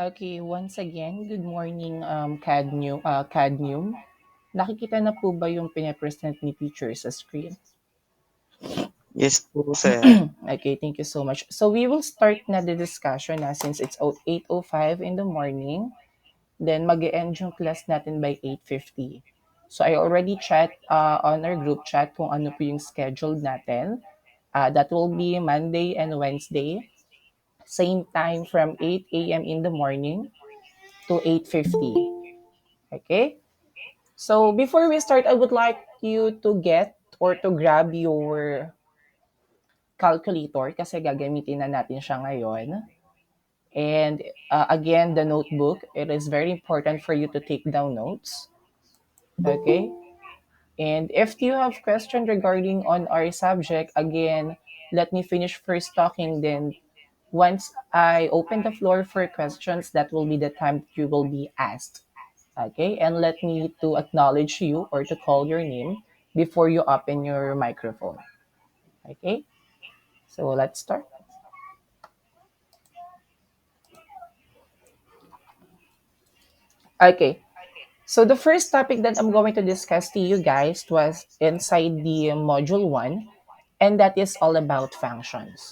Okay, once again, good morning, Cadmium. Nakikita na po ba yung pinapresent ni teacher sa screen? Yes po, sir. Okay, thank you so much. So we will start na the discussion na since it's 8:05 in the morning. Then mag-e-end yung class natin by 8:50. So I already chat on our group chat kung ano po yung schedule natin. That will be Monday and Wednesday. Same time from 8 a.m. in the morning to 8:50. Okay? So before we start, I would like you to get or to grab your calculator kasi gagamitin na natin siya ngayon. And again, the notebook, it is very important for you to take down notes. Okay? And if you have question regarding on our subject, again, let me finish first talking. Then once I open the floor for questions, that will be the time you will be asked. Okay? And let me to acknowledge you or to call your name before you open your microphone. Okay? So let's start. Okay. So the first topic that I'm going to discuss to you guys was inside the module 1, and that is all about functions.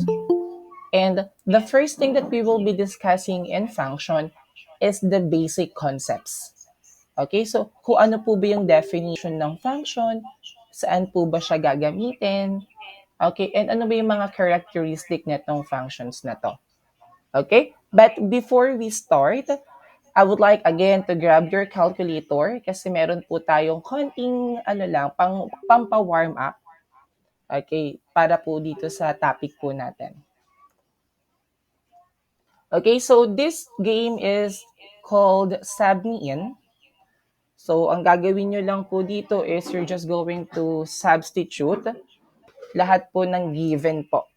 And the first thing that we will be discussing in function is the basic concepts. Okay, so kung ano po ba yung definition ng function, saan po ba siya gagamitin, okay, and ano ba yung mga characteristic netong functions na to. Okay, but before we start, I would like again to grab your calculator kasi meron po tayong konting pampa-warm up. Okay, para po dito sa topic po natin. Okay, so this game is called Sab Me In. So, ang gagawin nyo lang po dito is you're just going to substitute lahat po ng given po.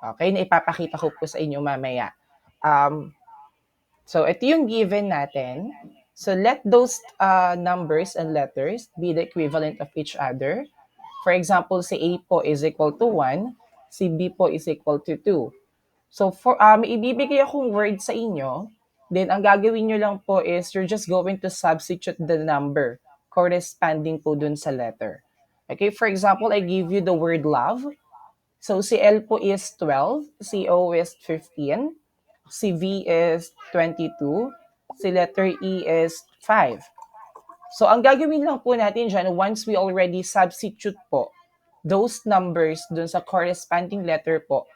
Okay, na ipapakita ko po sa inyo mamaya. So, ito yung given natin. So, let those numbers and letters be the equivalent of each other. For example, si A po is equal to 1, si B po is equal to 2. So, for may ibibigay akong word sa inyo, then ang gagawin nyo lang po is you're just going to substitute the number corresponding po dun sa letter. Okay, for example, I give you the word love. So, si L po is 12, si O is 15, si V is 22, si letter E is 5. So, ang gagawin lang po natin dyan, once we already substitute po those numbers dun sa corresponding letter po,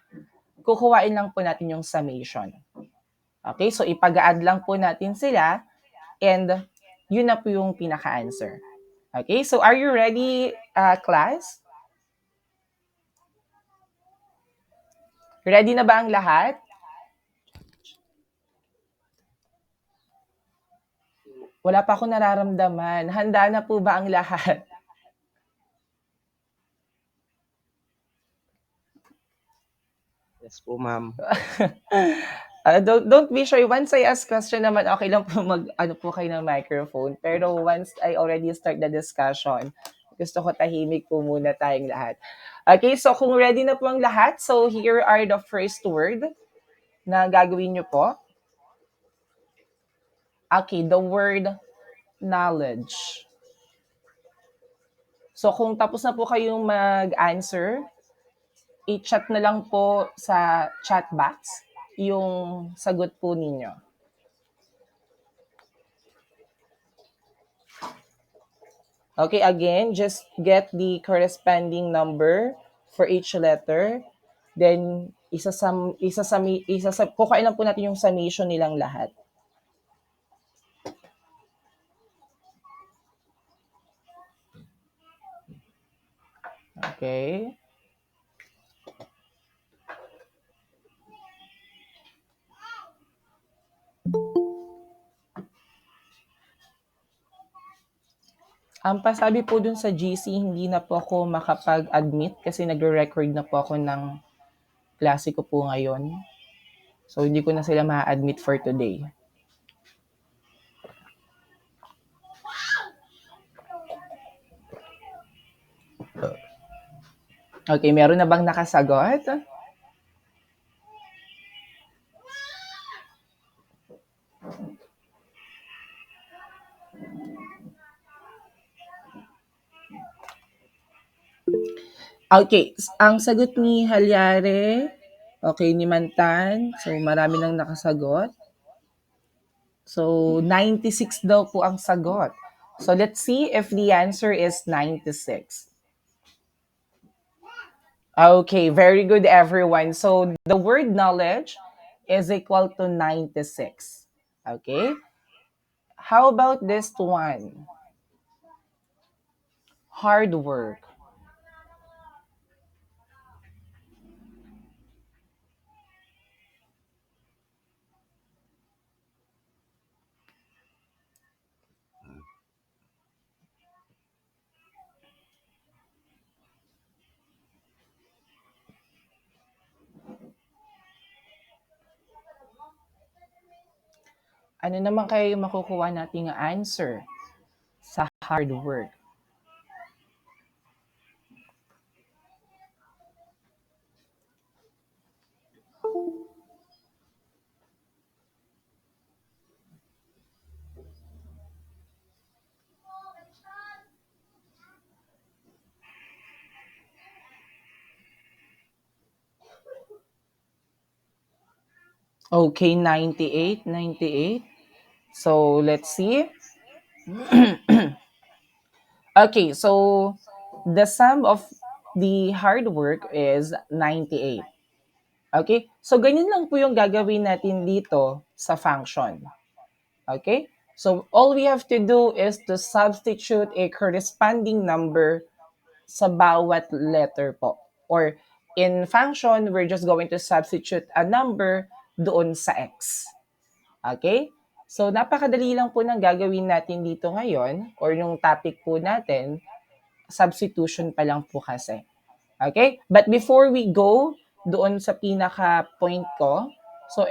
kukuhain lang po natin yung summation. Okay, so ipag-add lang po natin sila and yun na po yung pinaka-answer. Okay, so are you ready, class? Ready na ba ang lahat? Wala pa ako nararamdaman. Handa na po ba ang lahat? Yes po, ma'am. Don't be shy. Once I ask question naman, okay lang po ano po kayo ng microphone. Pero once I already start the discussion, gusto ko tahimik po muna tayong lahat. Okay, so kung ready na po ang lahat, so here are the first word na gagawin nyo po. Okay, the word knowledge. So kung tapos na po kayong mag-answer, i-chat na lang po sa chat box yung sagot po ninyo. Okay, again, just get the corresponding number for each letter. Then, kukain lang po natin yung summation nilang lahat. Okay. Ang pasabi po dun sa GC, hindi na po ako makapag-admit kasi nagre-record na po ako ng klase ko po ngayon. So, hindi ko na sila ma-admit for today. Okay, meron na bang nakasagot? Okay, ang sagot ni Halyare, okay, ni Mantan, so marami nang nakasagot. So, 96 daw po ang sagot. So, let's see if the answer is 96. Okay, very good, everyone. So, the word knowledge is equal to 96. Okay, how about this one? Hard work. Ano naman kayo yung makukuha nating answer sa hard work? Okay, 98, 98. So, let's see. Okay, so the sum of the hard work is 98. Okay? So, ganyan lang po yung gagawin natin dito sa function. Okay? So, all we have to do is to substitute a corresponding number sa bawat letter po. Or in function, we're just going to substitute a number doon sa x. Okay? So, napakadali lang po ng gagawin natin dito ngayon or yung topic po natin, substitution pa lang po kasi. Okay? But before we go doon sa pinaka-point ko, so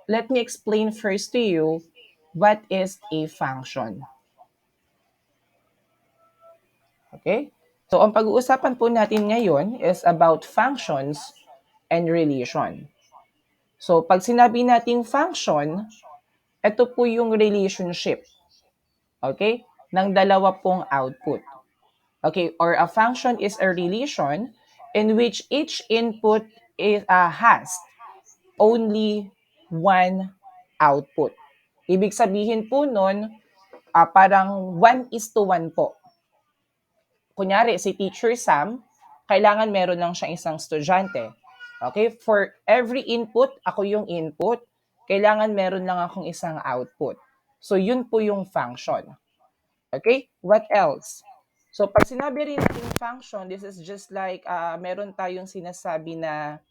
let me explain first to you what is a function. Okay? So, ang pag-uusapan po natin ngayon is about functions and relation. So, pag sinabi nating function, ito po yung relationship, okay, ng dalawa pong output. Okay, or a function is a relation in which each input has only one output. Ibig sabihin po nun, parang 1:1 po. Kunyari, si Teacher Sam, kailangan meron lang siyang isang estudyante. Okay? For every input, ako yung input. Kailangan meron lang akong isang output. So, yun po yung function. Okay? What else? So, pag sinabi rin natin function, this is just like meron tayong sinasabi na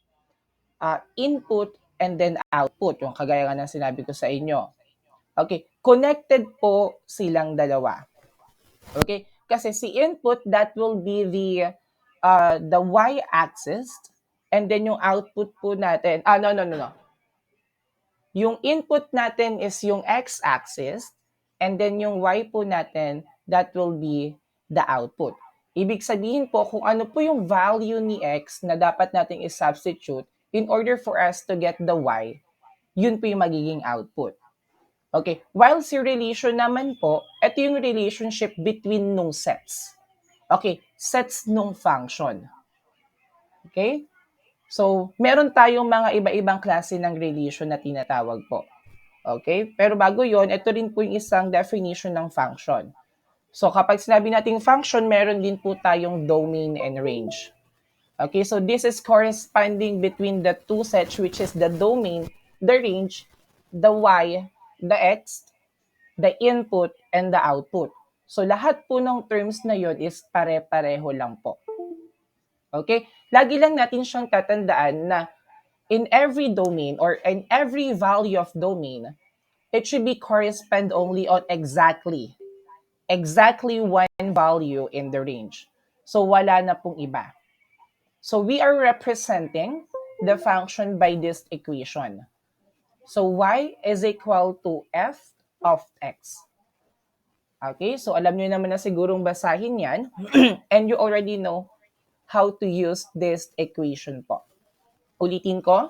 input and then output, yung kagaya nga ng sinabi ko sa inyo. Okay, connected po silang dalawa. Okay, kasi si input, that will be the y-axis, and then yung output po natin, no. Yung input natin is yung x-axis, and then yung y po natin, that will be the output. Ibig sabihin po kung ano po yung value ni x na dapat nating i-substitute in order for us to get the y, yun po yung magiging output. Okay, while si relation naman po, ito yung relationship between nung sets. Okay, sets nung function. Okay? So, meron tayong mga iba-ibang klase ng relation na tinatawag po. Okay? Pero bago yon, ito rin po yung isang definition ng function. So, kapag sinabi nating function, meron din po tayong domain and range. Okay, so this is corresponding between the two sets, which is the domain, the range, the y, the x, the input, and the output. So, lahat po ng terms na yon is pare-pareho lang po. Okay? Lagi lang natin siyang tatandaan na in every domain or in every value of domain, it should be correspond only on exactly one value in the range. So, wala na pong iba. So, we are representing the function by this equation. So, y is equal to f of x. Okay, so alam niyo naman na sigurong basahin yan and you already know how to use this equation po. Ulitin ko,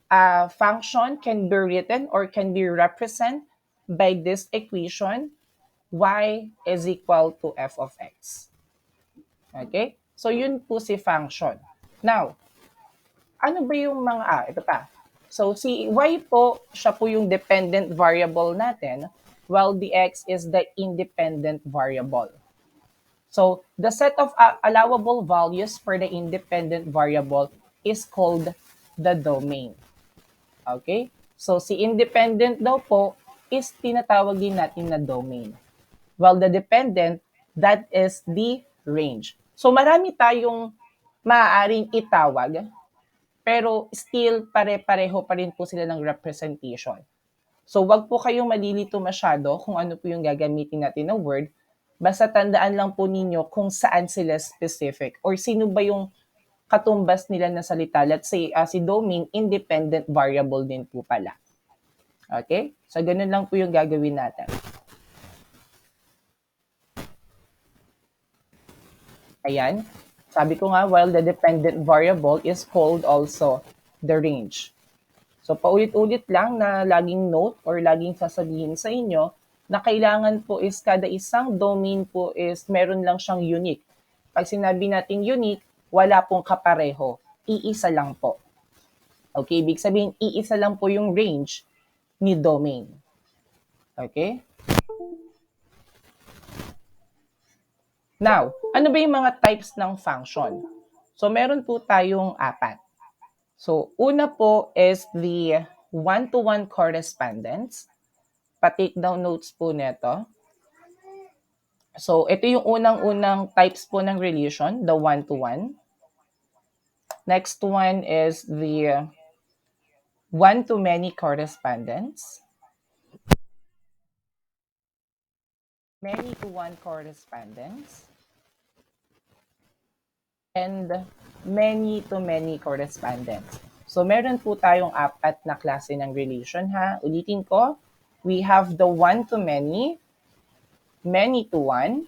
a function can be written or can be represented by this equation, y is equal to f of x. Okay? So, yun po si function. Now, ano ba yung mga, ito pa. So, si y po, siya po yung dependent variable natin, while the x is the independent variable. So, the set of allowable values for the independent variable is called the domain. Okay? So, si independent daw po is tinatawag din natin na domain. While the dependent, that is the range. So, marami tayong maaaring itawag, pero still pare-pareho pa rin po sila ng representation. So, wag po kayong malilito masyado kung ano po yung gagamitin natin na word. Basta tandaan lang po ninyo kung saan sila specific or sino ba yung katumbas nila na salita. Let's say, si domain, independent variable din po pala. Okay? So, ganun lang po yung gagawin natin. Ayan. Sabi ko nga, while the dependent variable is called also the range. So, paulit-ulit lang na laging note or laging sasabihin sa inyo na kailangan po is kada isang domain po is meron lang siyang unique. Pag sinabi natin unique, wala pong kapareho. Iisa lang po. Okay, ibig sabihin, iisa lang po yung range ni domain. Okay? Now, ano ba yung mga types ng function? So, meron po tayong 4. So, una po is the one-to-one correspondence. Pa-take down notes po neto. So, ito yung unang-unang types po ng relation, the one-to-one. Next one is the one-to-many correspondence. Many-to-one correspondence. And many-to-many correspondence. So, meron po tayong 4 na klase ng relation ha. Ulitin ko, we have the one-to-many, many-to-one,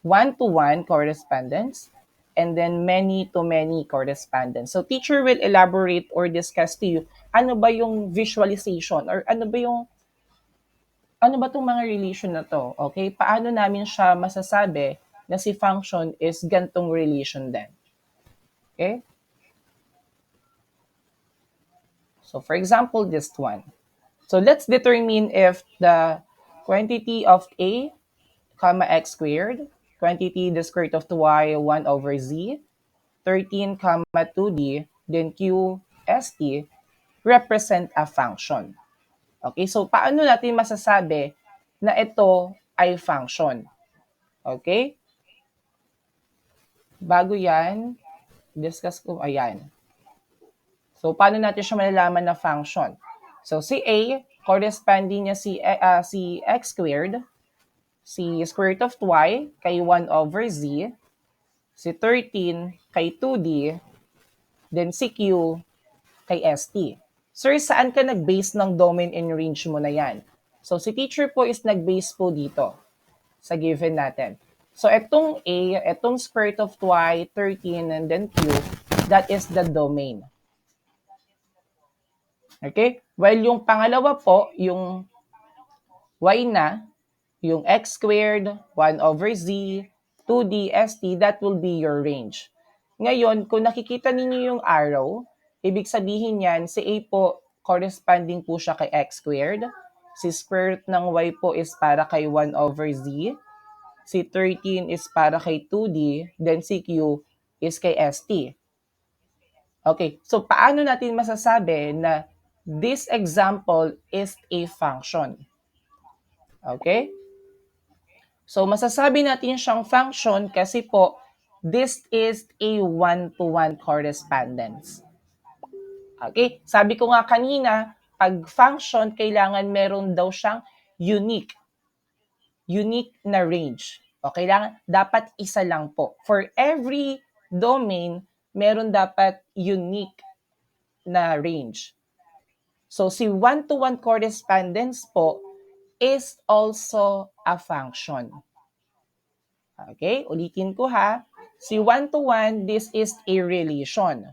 one-to-one correspondence, and then many-to-many correspondence. So, teacher will elaborate or discuss to you, ano ba yung visualization or ano ba itong mga relation na to? Okay? Paano namin siya masasabi na si function is gantong relation din? Okay? So, for example, this one. So, let's determine if the quantity of a comma x squared, quantity the square root of 2y 1 over z, 13 comma 2d, then q st represent a function. Okay, so paano natin masasabi na ito ay function? Okay? Bago yan, discuss ko, ayan. So, paano natin siya malalaman na function? So, si A, corresponding niya si x squared, si square root of y kay 1 over z, si 13 kay 2d, then si q kay st. Sir, saan ka nag-base ng domain and range mo na yan? So, si teacher po is nag-base po dito sa given natin. So, itong A, itong square root of y, 13, and then q, that is the domain. Okay? While yung pangalawa po, yung y na, yung x squared, 1 over z, 2d, st, that will be your range. Ngayon, kung nakikita ninyo yung arrow, ibig sabihin yan, si A po, corresponding po siya kay x squared. Si square root ng y po is para kay 1 over z. Si 13 is para kay 2d. Then si q is kay st. Okay, so paano natin masasabi na this example is a function? Okay? So, masasabi natin siyang function kasi po, this is a one-to-one correspondence. Okay? Sabi ko nga kanina, pag function, kailangan meron daw siyang unique na range. O, kailangan, dapat isa lang po. For every domain, meron dapat unique na range. So, si one-to-one correspondence po is also a function. Okay, ulitin ko ha. Si one-to-one, this is a relation.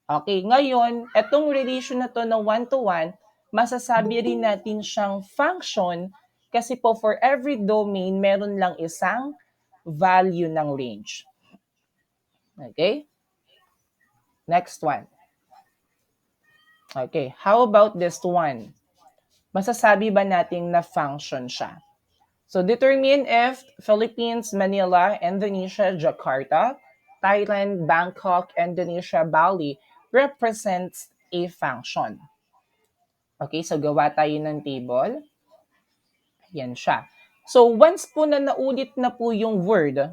Okay, ngayon, itong relation na to na one-to-one, masasabi rin natin siyang function kasi po for every domain, meron lang isang value ng range. Okay? Next one. Okay, how about this one? Masasabi ba nating na function siya? So determine if Philippines, Manila, Indonesia, Jakarta, Thailand, Bangkok, Indonesia, Bali represents a function. Okay, so gawa tayo ng table. Yan siya. So once po na naulit na po yung word,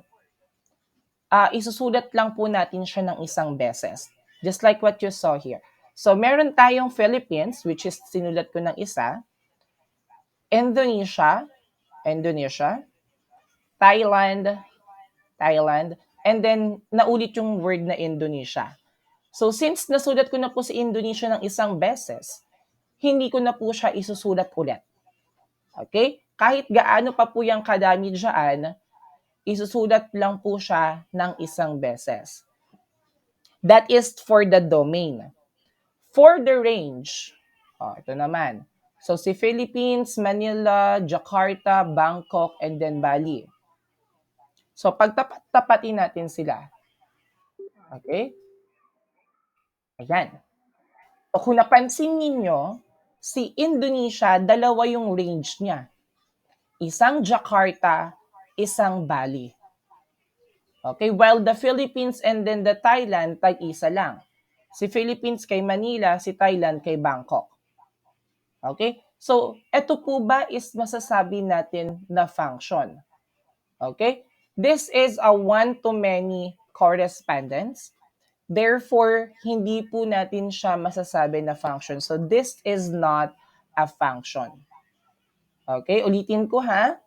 isusulat lang po natin siya ng isang beses. Just like what you saw here. So meron tayong Philippines, which is sinulat ko ng isa, Indonesia, Indonesia, Thailand, Thailand, and then naulit yung word na Indonesia. So since nasulat ko na po si Indonesia ng isang beses, hindi ko na po siya isusulat ulit. Okay? Kahit gaano pa po yung kadami dyan, isusulat lang po siya ng isang beses. That is for the domain. For the range, ito naman. So si Philippines, Manila, Jakarta, Bangkok, and then Bali. So pagtapat-tapatin natin sila. Okay? Ayan. So kung napansin ninyo, si Indonesia, dalawa yung range niya. Isang Jakarta, isang Bali. Okay, while the Philippines and then the Thailand, tag-isa lang. Si Philippines kay Manila, si Thailand kay Bangkok. Okay? So, ito po ba is masasabi natin na function? Okay? This is a one-to-many correspondence. Therefore, hindi po natin siya masasabi na function. So, this is not a function. Okay? Ulitin ko ha.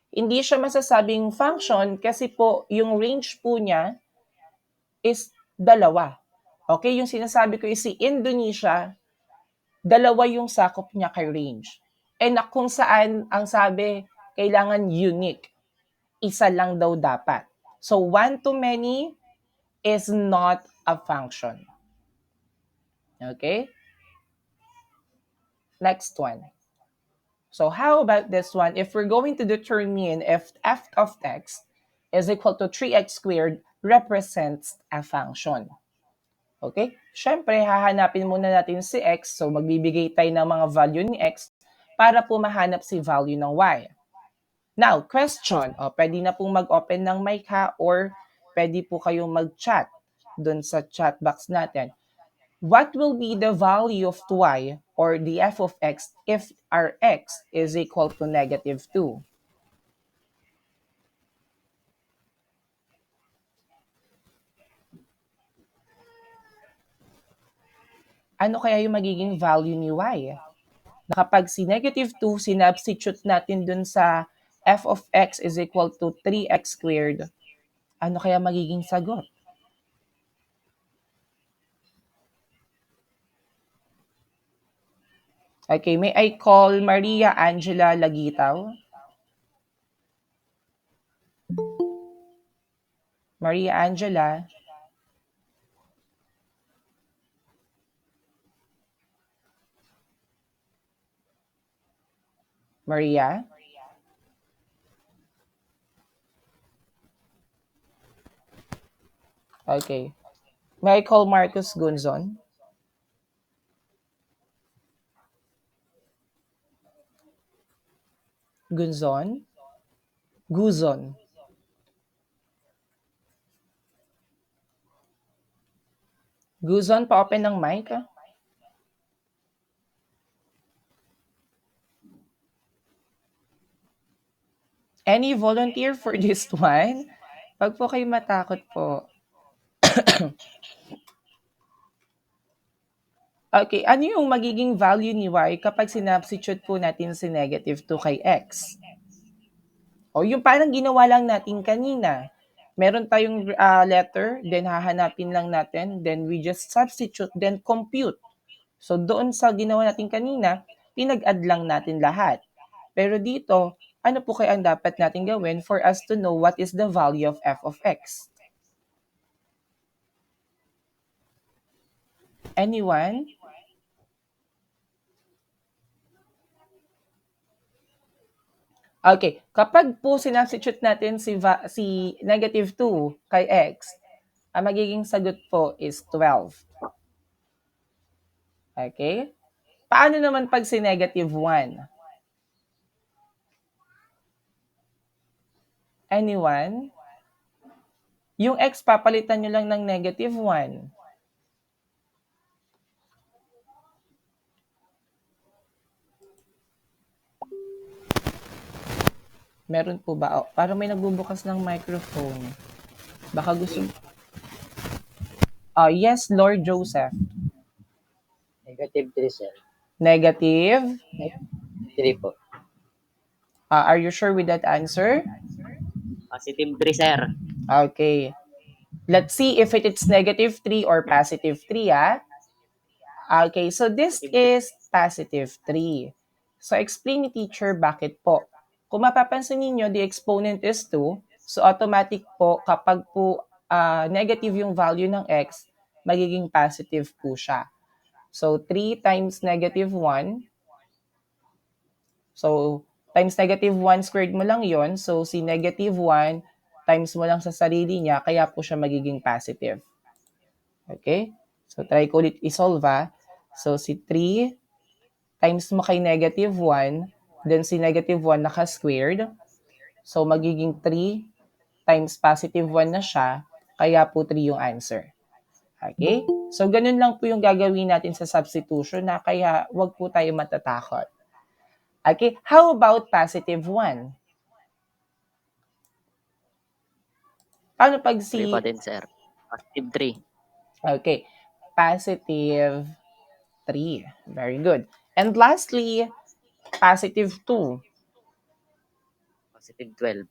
Hindi siya masasabing function kasi po yung range po niya is dalawa. Okay? Yung sinasabi ko is si Indonesia, dalawa yung sakop niya kay range. And kung saan ang sabi, kailangan unique. Isa lang daw dapat. So, one-to-many is not a function. Okay? Next one. So how about this one? If we're going to determine if f of x is equal to 3x squared represents a function. Okay? Siyempre, hahanapin muna natin si x. So magbibigay tayo ng mga value ni x para po mahanap si value ng y. Now, question. Pwede na pong mag-open ng mic ha or pwede po kayong mag-chat dun sa chat box natin. What will be the value of y or the f of x if our x is equal to negative 2? Ano kaya yung magiging value ni y? Na kapag si negative 2, sinubstitute natin dun sa f of x is equal to 3x squared, ano kaya magiging sagot? Okay, may I call Maria Angela Lagitaw? Maria Angela? Maria? Okay. May I call Marcus Gunzon? Gunzon? Guzon? Guzon, pa-open ng mic. Any volunteer for this one? Wag po kayo matakot po. Okay, ano yung magiging value ni y kapag sinubstitute po natin si negative 2 kay x? O yung parang ginawa lang natin kanina. Meron tayong letter, then hahanapin lang natin, then we just substitute, then compute. So doon sa ginawa natin kanina, pinag-add lang natin lahat. Pero dito, ano po kaya ang dapat natin gawin for us to know what is the value of f of x? Anyone? Okay, kapag po sinubstitute natin si negative 2 kay x, ang magiging sagot po is 12. Okay? Paano naman pag si negative 1? Anyone? Yung x, papalitan nyo lang ng negative 1. Meron po ba? Oh, parang may nagbubukas ng microphone. Baka gusto... yes, Lord Joseph. Negative 3, sir. Negative? 3 po. Are you sure with that answer? Positive 3, sir. Okay. Let's see if it's negative 3 or positive 3, ah. Okay, so this is positive 3. So explain ni teacher bakit po. Kung mapapansin niyo the exponent is 2, so automatic po kapag po negative yung value ng x, magiging positive po siya. So 3 times negative 1, so times negative 1 squared mo lang yon, so si negative 1 times mo lang sa sarili niya, kaya po siya magiging positive. Okay? So try ko ulit isolve, ah. So si 3 times mo kay negative 1, then si negative 1 naka-squared. So magiging 3 times positive 1 na siya, kaya po 3 yung answer. Okay? So ganun lang po yung gagawin natin sa substitution, na kaya wag po tayo matatakot. Okay? How about positive 1? Paano pag 3 pa din, sir. Positive 3. Okay. Positive 3. Very good. And lastly, positive 2. Positive 12.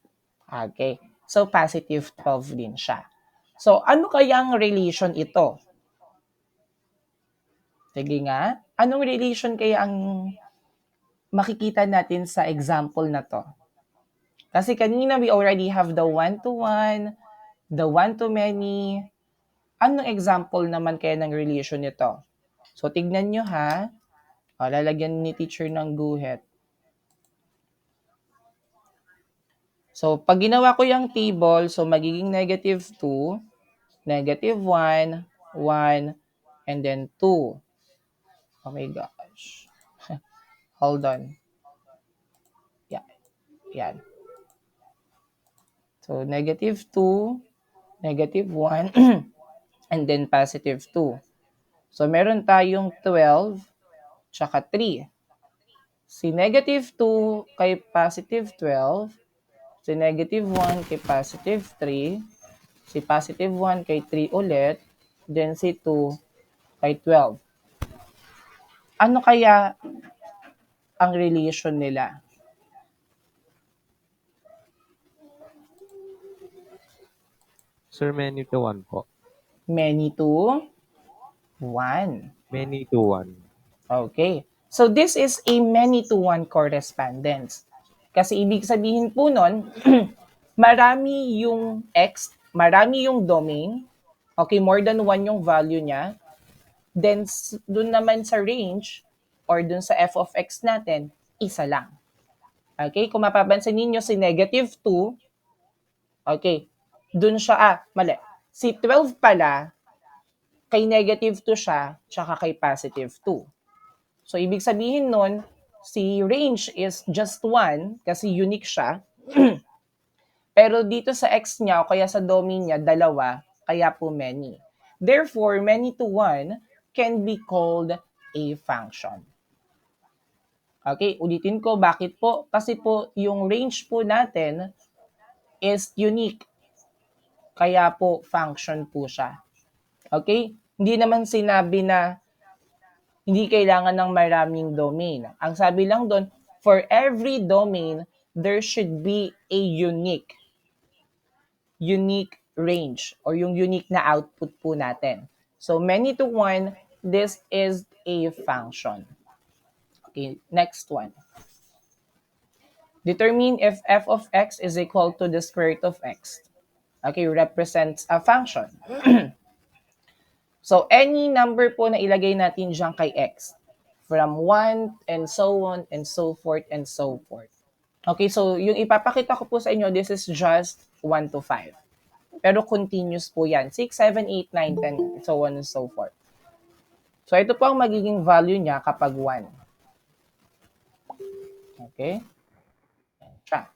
Okay. So, positive 12 din siya. So, ano kayang relation ito? Sige nga. Anong relation kaya ang makikita natin sa example na to? Kasi kanina we already have the one-to-one, the one-to-many. Anong example naman kaya ng relation nito? So, tignan nyo ha. Lalagyan ni teacher ng guhit. So, pag ginawa ko yung table, so magiging negative 2, negative 1, 1, and then 2. Oh my gosh. Hold on. Yeah. Yan. So, negative 2, negative 1, and then positive 2. So, meron tayong 12, tsaka 3. Si negative 2 kay positive 12, si negative 1 kay positive 3, si positive 1 kay 3 ulit, then si 2 kay 12. Ano kaya ang relation nila? Sir, many to one po. Many to 1. Many to one. Okay. So this is a many-to-one correspondence. Kasi ibig sabihin po nun, marami yung x, marami yung domain, okay, more than one yung value niya, then dun naman sa range, or dun sa f of x natin, isa lang. Okay, kung mapapansin ninyo si negative 2, okay, dun siya, mali. Si 12 pala, kay negative 2 siya, tsaka kay positive 2. So, ibig sabihin nun, si range is just 1 kasi unique siya. Pero dito sa x niya o kaya sa domain niya, dalawa, kaya po many. Therefore, many to 1 can be called a function. Okay, ulitin ko, bakit po? Kasi po, yung range po natin is unique. Kaya po, function po siya. Okay? Hindi naman sinabi na hindi kailangan ng maraming domain. Ang sabi lang doon, for every domain, there should be a unique range or yung unique na output po natin. So, many to one, this is a function. Okay, next one. Determine if f of x is equal to the square root of x. Okay, represents a function. So, any number po na ilagay natin dyan kay x. From 1 and so on and so forth and so forth. Okay, so yung ipapakita ko po sa inyo, this is just 1 to 5. Pero continuous po yan. 6, 7, 8, 9, 10, so on and so forth. So ito po ang magiging value niya kapag 1. Okay? Siya.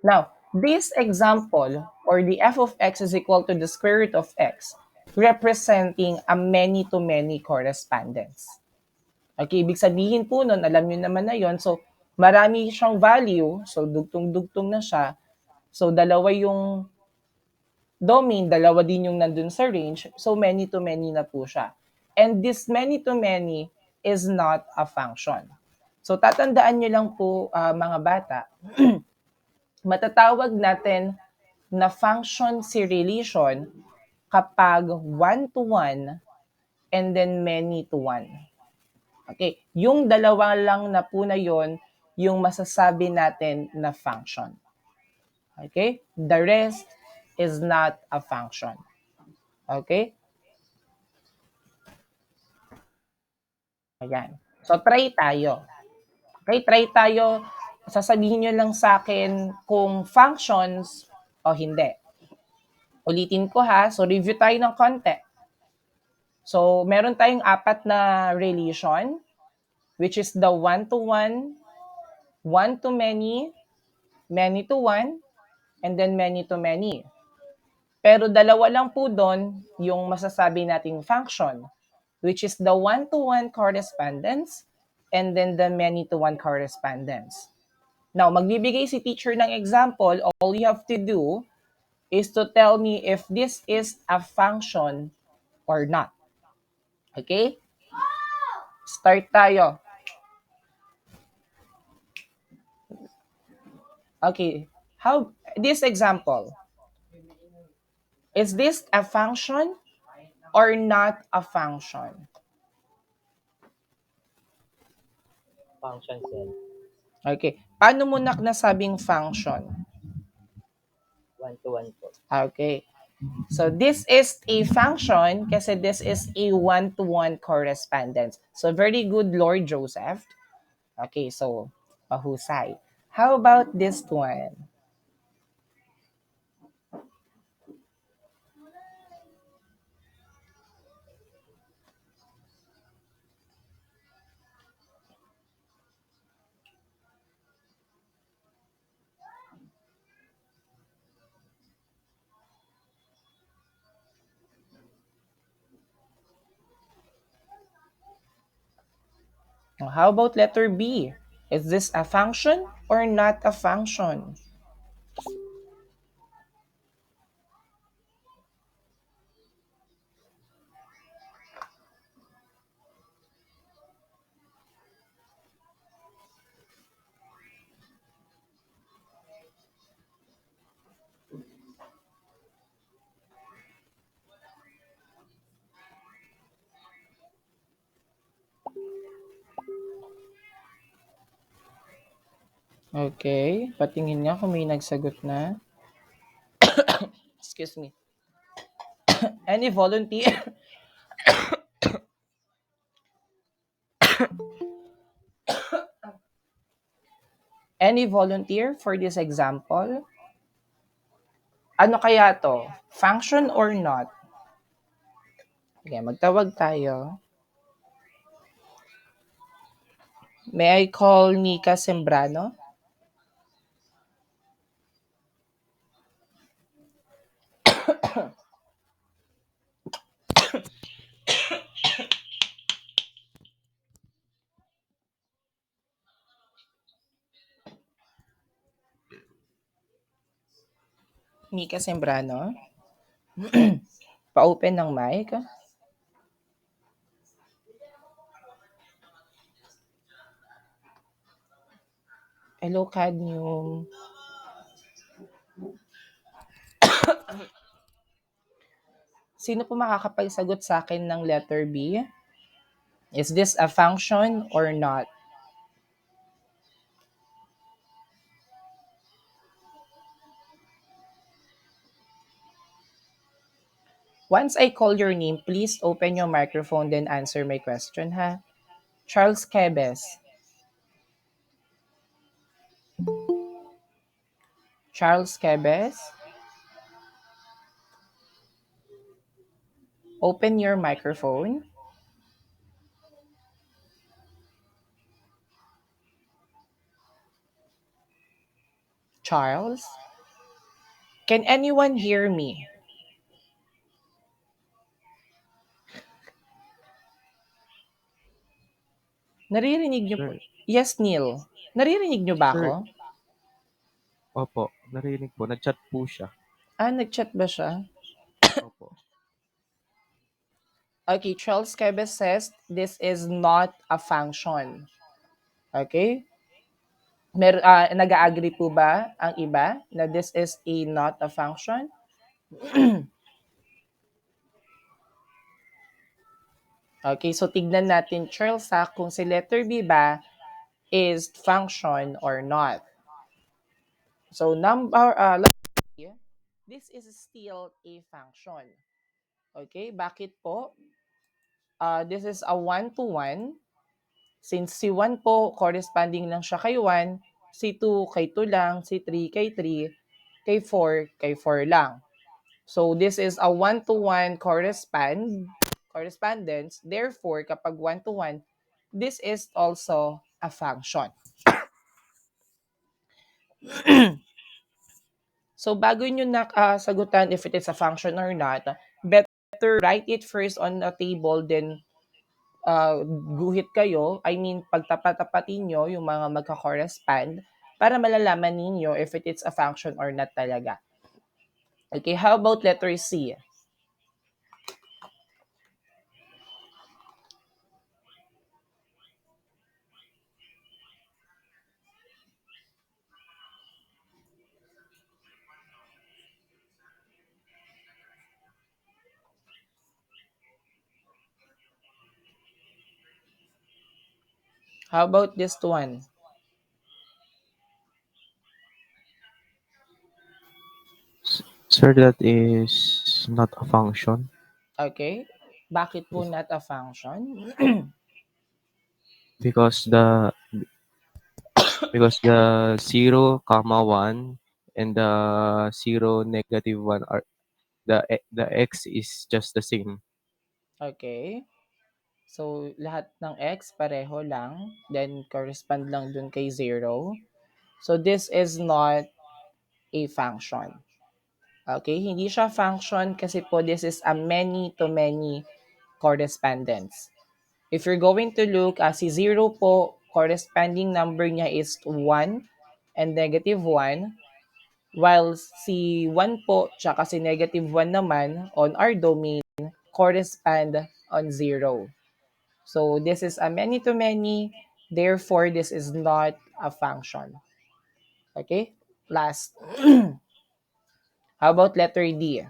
Now, this example, or the f of x is equal to the square root of x, representing a many-to-many correspondence. Okay, ibig sabihin po nun, alam nyo naman na yon. So, marami siyang value. So, dugtong-dugtong na siya. So, dalawa yung domain, dalawa din yung nandun sa range. So, many-to-many na po siya. And this many-to-many is not a function. So, tatandaan nyo lang po, mga bata, matatawag natin na function si relation kapag one-to-one and then many-to-one. Okay, yung dalawa lang na po na yon yung masasabi natin na function. Okay, the rest is not a function. Okay? Ayan. So, try tayo. Okay, try tayo. Sasabihin nyo lang sa akin kung functions o hindi. Ulitin ko ha. So, review tayo ng konti. So, meron tayong 4 na relation, which is the one-to-one, one-to-many, many-to-one, and then many-to-many. Pero dalawa lang po doon yung masasabi nating function, which is the one-to-one correspondence and then the many-to-one correspondence. Now, magbibigay si teacher ng example. All you have to do is to tell me if this is a function or not. Okay? Start tayo. Okay. How this example? Is this a function or not a function? Function, sir. Okay. Paano mo nasabing function? 1-to-1 po. Okay. So this is a function kasi this is a one-to-one correspondence. So very good, Lord Joseph. Okay, so mahusay. How about this one? How about letter B? Is this a function or not a function? Okay, patingin nga kung may nagsagot na. Excuse me. Any volunteer? Any volunteer for this example? Ano kaya to? Function or not? Okay, magtawag tayo. May I call Nika Sembrano? Nika Sembrano? Pa-open ng mic. Hello, Cadmium. Sino po makakapagsagot sa akin ng letter B? Is this a function or not? Once I call your name, please open your microphone then answer my question, ha? Charles Kebes. Charles Quebes, open your microphone. Charles, can anyone hear me? Naririnig niyo po? Sir, Yes, Neil. Naririnig niyo ba ako? sir, opo, narinig po. Nag-chat po siya. Nag-chat ba siya? Opo. Okay, Charles Quebes says this is not a function. Okay? Nag-agree po ba ang iba na this is a not a function? Okay, so tignan natin, Charles, kung si letter B ba is function or not. So letter B, this is still a function. Okay, bakit po? This is a one-to-one. Since si 1 po, corresponding lang siya kay 1, si 2 kay 2 lang, si 3 kay 3, kay 4 kay 4 lang. So this is a one-to-one correspondence. Therefore, kapag one-to-one, this is also a function. So bago nyo sagutan if it is a function or not, better write it first on a table, then guhit kayo. I mean, pagtapat-tapatin nyo yung mga magka-correspond para malalaman ninyo if it is a function or not talaga. Okay, how about letter C? How about this one? Sir, that is not a function Okay, bakit po not a function? because the 0, comma 1 and the 0, negative 1 are the x is just the same. Okay, so lahat ng x pareho lang, then correspond lang dun kay 0. So this is not a function. Okay, hindi siya function kasi po this is a many-to-many correspondence. If you're going to look, si 0 po, corresponding number niya is 1 and negative 1. While si 1 po, tsaka si negative 1 naman on our domain, correspond on 0. So this is a many-to-many, therefore this is not a function. Okay, last. How about letter D?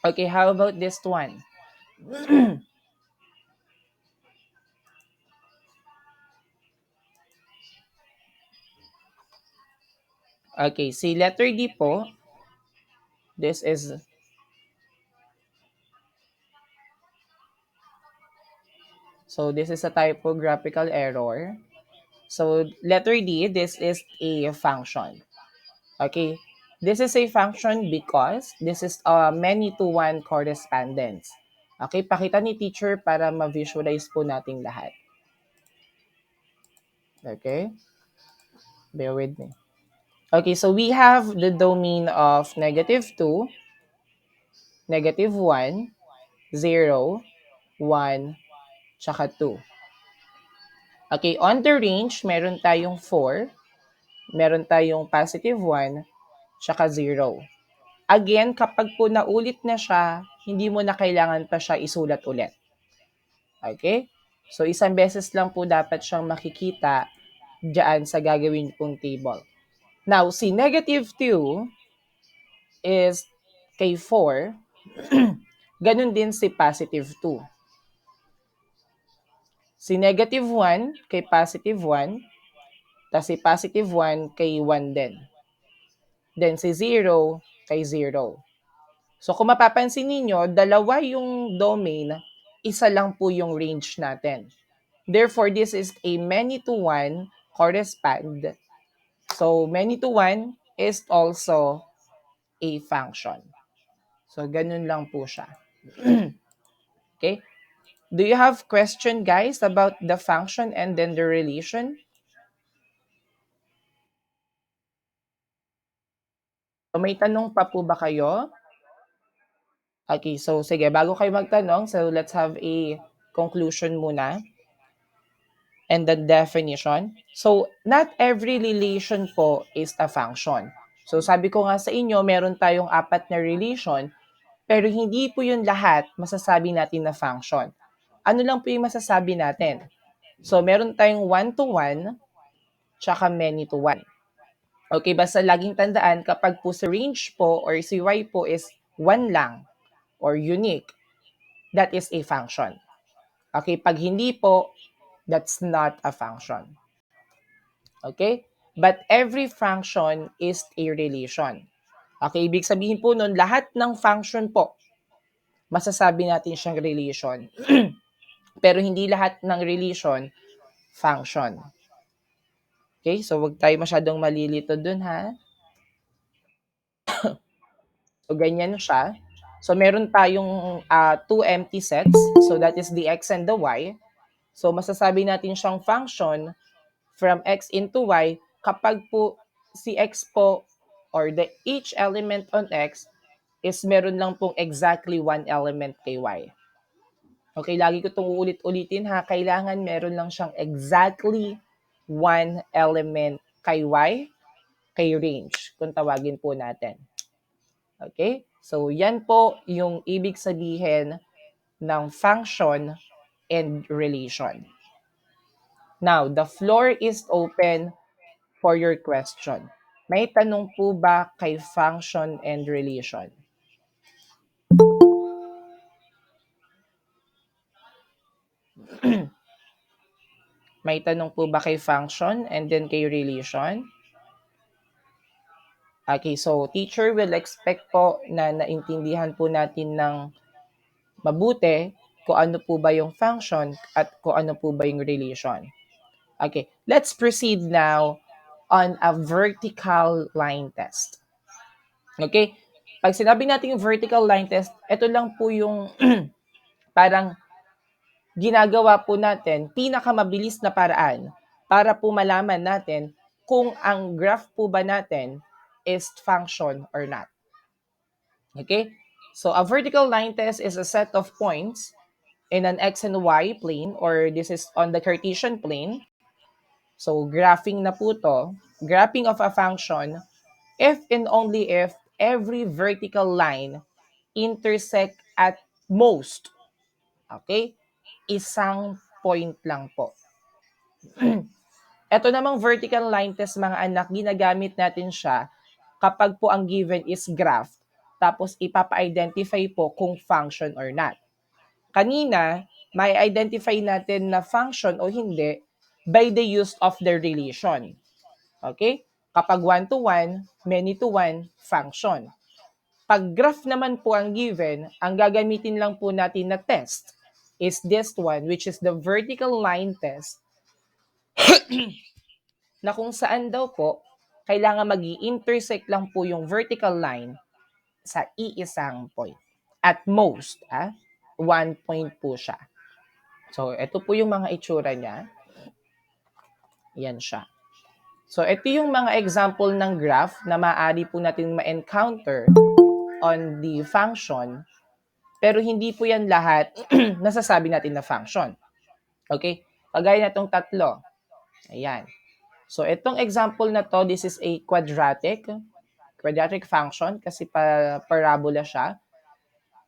Okay, how about this one? Okay, si letter D po, this is, so this is a typographical error. So letter D, this is a function. Okay, this is a function because this is a many-to-one correspondence. Okay, pakita ni teacher para ma-visualize po nating lahat. Okay, bear with me. Okay, so we have the domain of -2, -1, 0, 1, tsaka 2. Okay, on the range, meron tayong 4, meron tayong +1, tsaka 0. Again, kapag po naulit na siya, hindi mo na kailangan pa siya isulat ulit. Okay? So, isang beses lang po dapat siyang makikita dyan sa gagawin pong table. Now, si negative 2 is kay 4. Ganun din si positive 2. Si negative 1 kay positive 1. Tapos si positive 1 kay 1 din. Then si 0 kay 0. So kung mapapansin ninyo, dalawa yung domain, isa lang po yung range natin. Therefore, this is a many to one correspond. So many to one is also a function. So ganun lang po siya. Okay? Do you have question, guys, about the function and then the relation? So may tanong pa po ba kayo? Okay, so sige, bago kayo magtanong, so let's have a conclusion muna and the definition. So, not every relation po is a function. So, sabi ko nga sa inyo, meron tayong 4 na relation, pero hindi po yun lahat masasabi natin na function. Ano lang po yung masasabi natin? So, meron tayong one-to-one, tsaka many-to-one. Okay, basta laging tandaan, kapag po si range po or si y po is 1 lang or unique, that is a function. Okay, pag hindi po, that's not a function. Okay? But every function is a relation. Okay, ibig sabihin po nun, lahat ng function po, masasabi natin siyang relation. Pero hindi lahat ng relation, function. Okay, so wag tayo masyadong malilito dun, ha? So, ganyan siya. So, meron tayong 2 empty sets. So, that is the x and the y. So, masasabi natin siyang function from x into y kapag po si x po or the each element on x is meron lang pong exactly one element kay y. Okay, lagi ko itong uulit-ulitin ha. Kailangan meron lang siyang exactly one element kay y, kay range, kung tawagin po natin. Okay? So, yan po yung ibig sabihin ng function and relation. Now, the floor is open for your question. May tanong po ba kay function and relation? May tanong po ba kay function and then kay relation? Okay, so teacher will expect po na naintindihan po natin ng mabuti kung ano po ba yung function at kung ano po ba yung relation. Okay, let's proceed now on a vertical line test. Okay, pag sinabi natin yung vertical line test, ito lang po yung parang ginagawa po natin, pinakamabilis na paraan para po malaman natin kung ang graph po ba natin is function or not. Okay? So, a vertical line test is a set of points in an x and y plane, or this is on the Cartesian plane. So, graphing na po to. Graphing of a function if and only if every vertical line intersect at most, okay, isang point lang po. Ito namang vertical line test, mga anak, ginagamit natin siya kapag po ang given is graph, tapos ipapa-identify po kung function or not. Kanina, may identify natin na function o hindi by the use of the relation. Okay? Kapag one-to-one, many-to-one, function. Pag graph naman po ang given, ang gagamitin lang po natin na test is this one, which is the vertical line test, na kung saan daw po, kailangan mag-i-intersect lang po yung vertical line sa iisang point. At most, 1 point po siya. So, ito po yung mga itsura niya. Yan siya. So, ito yung mga example ng graph na maaari po natin ma-encounter on the function, pero hindi po yan lahat nasasabi natin na function. Okay? Kagaya na itong tatlo. Ayan. So, itong example na to, this is a quadratic quadratic function kasi parabola siya.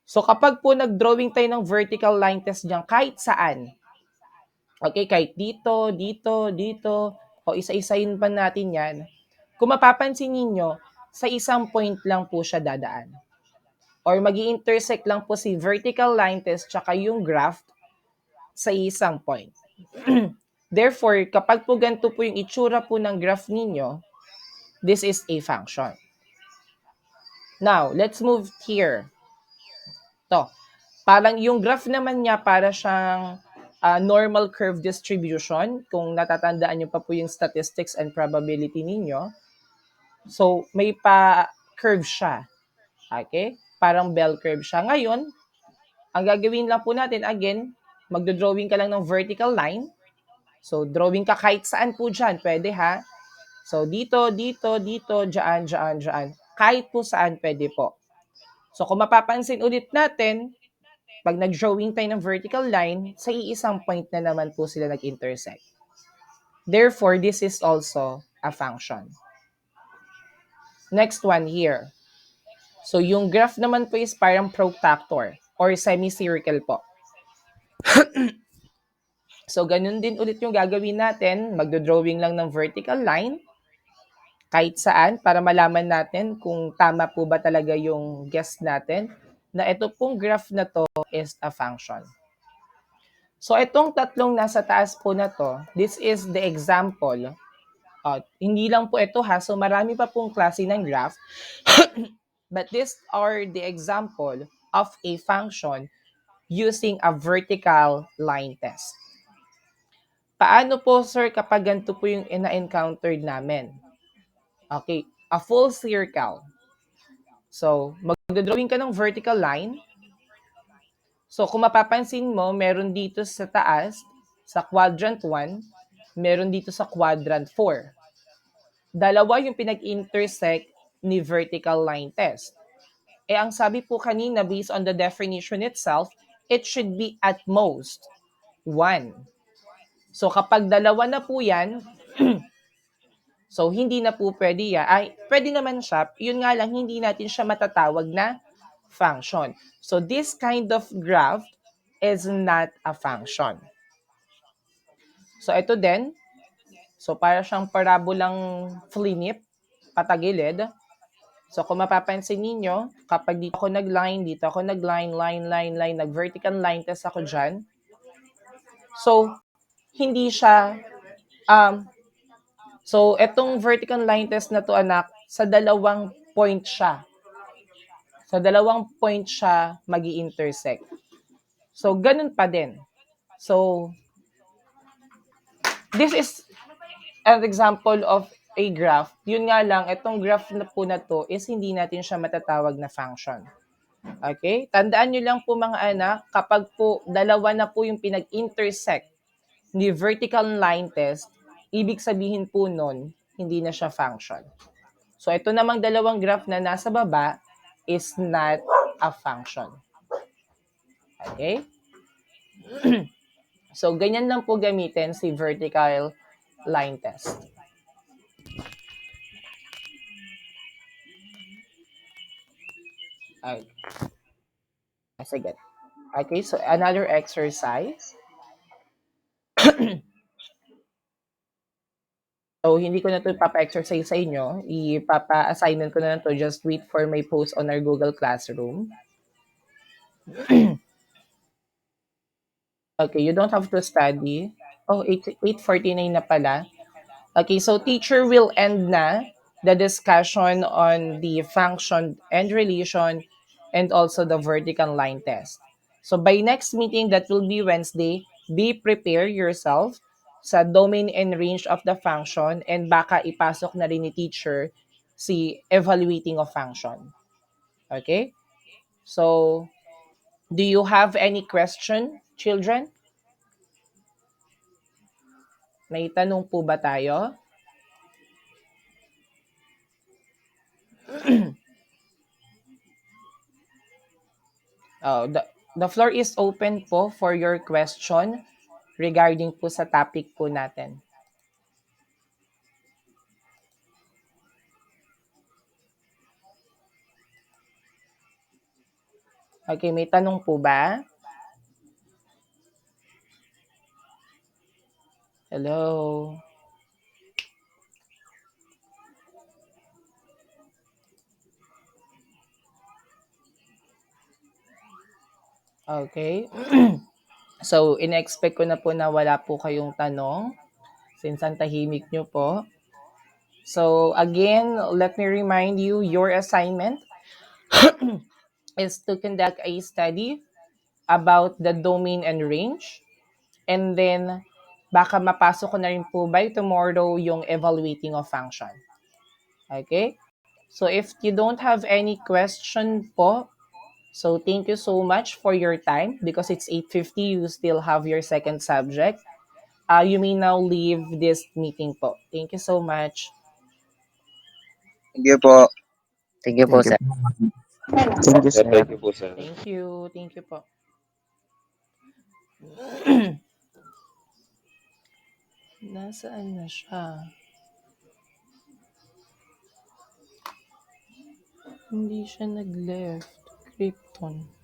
So kapag po nag-drawing tayo ng vertical line test diyan kahit saan, okay, kahit dito, dito, dito, o isa-isahin pa natin yan, kung mapapansin ninyo, sa isang point lang po siya dadaan. Or magi-intersect lang po si vertical line test tsaka yung graph sa isang point. Therefore, kapag po ganito po yung itsura po ng graph ninyo, this is a function. Now, let's move here. To. Parang yung graph naman niya para siyang normal curve distribution. Kung natatandaan niyo pa po yung statistics and probability ninyo. So, may pa-curve siya. Okay? Parang bell curve siya. Ngayon, ang gagawin lang po natin, again, magdo-drawing ka lang ng vertical line. So, drawing ka kahit saan po dyan. Pwede ha. So, dito, dito, dito, dyan, dyan, dyan. Kahit po saan pwede po. So, kung mapapansin ulit natin, pag nag-drawing tayo ng vertical line, sa iisang point na naman po sila nag-intersect. Therefore, this is also a function. Next one here. So, yung graph naman po is parang protractor or semicircle po. So, ganun din ulit yung gagawin natin. Magdo-drawing lang ng vertical line kahit saan para malaman natin kung tama po ba talaga yung guess natin na ito pong graph na to is a function. So, itong tatlong nasa taas po na to, this is the example. Hindi lang po ito ha, so marami pa pong klase ng graph. But these are the example of a function using a vertical line test. Paano po, sir, kapag ganito po yung ina-encountered namin? Okay, a full circle. So, magdodrawing ka ng vertical line. So, kung mapapansin mo, meron dito sa taas, sa quadrant 1, meron dito sa quadrant 4. Dalawa yung pinag-intersect ni vertical line test. Ang sabi po kanina, based on the definition itself, it should be at most 1. So, kapag dalawa na po yan, so hindi na po pwede yan. Pwede naman siya, yun nga lang, hindi natin siya matatawag na function. So, this kind of graph is not a function. So, ito din. So, para siyang parabolang flinip, patagilid. So, kung mapapansin ninyo, kapag dito ako nag-line, line, nag-vertical line test ako dyan. So, hindi siya, so, etong vertical line test na to, anak, sa dalawang point siya. Sa dalawang point siya magi-intersect. So, ganun pa din. So, this is an example of a graph. Yun nga lang, itong graph na po na to is hindi natin siya matatawag na function. Okay? Tandaan nyo lang po mga anak, kapag po dalawa na po yung pinag-intersect ni vertical line test, ibig sabihin po nun, hindi na siya function. So, ito namang dalawang graph na nasa baba is not a function. Okay? So, ganyan lang po gamitin si vertical line test. Okay. Sige. Okay, so another exercise. So, hindi ko na ito ipapa-exercise sa inyo. Ipapa-assignment ko na to. Just wait for my post on our Google Classroom. Okay, you don't have to study. Oh, 8:49 na pala. Okay, so teacher will end na the discussion on the function and relation and also the vertical line test. So by next meeting, that will be Wednesday, be prepared yourself sa domain and range of the function and baka ipasok na rin ni teacher si evaluating of function. Okay? So, do you have any question, children? May tanong po ba tayo? The floor is open po for your question regarding po sa topic po natin. Okay, may tanong po ba? Hello? Okay. So, in-expect ko na po na wala po kayong tanong since ang tahimik nyo po. So, again, let me remind you, your assignment is to conduct a study about the domain and range. And then, baka mapasok ko na rin po by tomorrow yung evaluating of function. Okay? So, if you don't have any question po, so thank you so much for your time because it's 8:50, you still have your second subject. You may now leave this meeting po. Thank you so much. Thank you po. Thank you po, Thank you sir. po. Thank you, sir. Thank you po, sir. Thank you. Thank you po. Nasaan na siya? Hindi siya nag-left. Krypton.